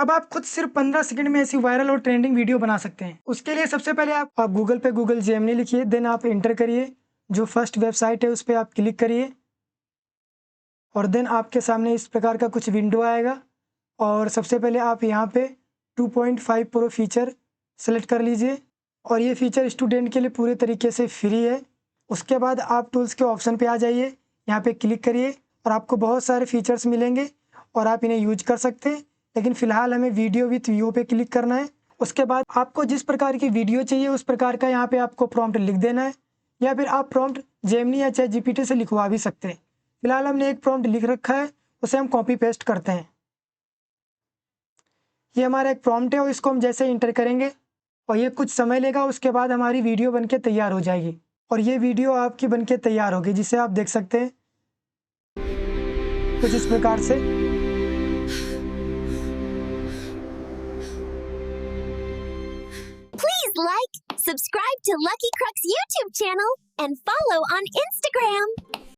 अब आप खुद सिर्फ 15 सेकंड में ऐसी वायरल और ट्रेंडिंग वीडियो बना सकते हैं। उसके लिए सबसे पहले आप गूगल पे गूगल जेमिनी लिखिए, देन आप इंटर करिए, जो फर्स्ट वेबसाइट है उस पर आप क्लिक करिए और देन आपके सामने इस प्रकार का कुछ विंडो आएगा। और सबसे पहले आप यहाँ पे 2.5 प्रो फीचर सेलेक्ट कर लीजिए और ये फीचर स्टूडेंट के लिए पूरे तरीके से फ्री है। उसके बाद आप टूल्स के ऑप्शन पे आ जाइए, यहाँ पे क्लिक करिए और आपको बहुत सारे फीचर्स मिलेंगे और आप इन्हें यूज कर सकते हैं। लेकिन फ़िलहाल हमें वीडियो विथ व्यू पे क्लिक करना है। उसके बाद आपको जिस प्रकार की वीडियो चाहिए उस प्रकार का यहाँ पे आपको प्रॉम्प्ट लिख देना है, या फिर आप प्रॉम्प्ट जेमिनी या चैट जीपीटी से लिखवा भी सकते हैं। फिलहाल हमने एक प्रॉम्प्ट लिख रखा है, उसे हम कॉपी पेस्ट करते हैं। ये हमारा एक प्रॉम्प्ट है और इसको हम जैसे इंटर करेंगे और ये कुछ समय लेगा, उसके बाद हमारी वीडियो बनके तैयार हो जाएगी और ये वीडियो आपकी बनके तैयार होगी, जिसे आप देख सकते हैं कुछ इस प्रकार से। Please like, subscribe to Lucky Crux YouTube channel and follow on Instagram.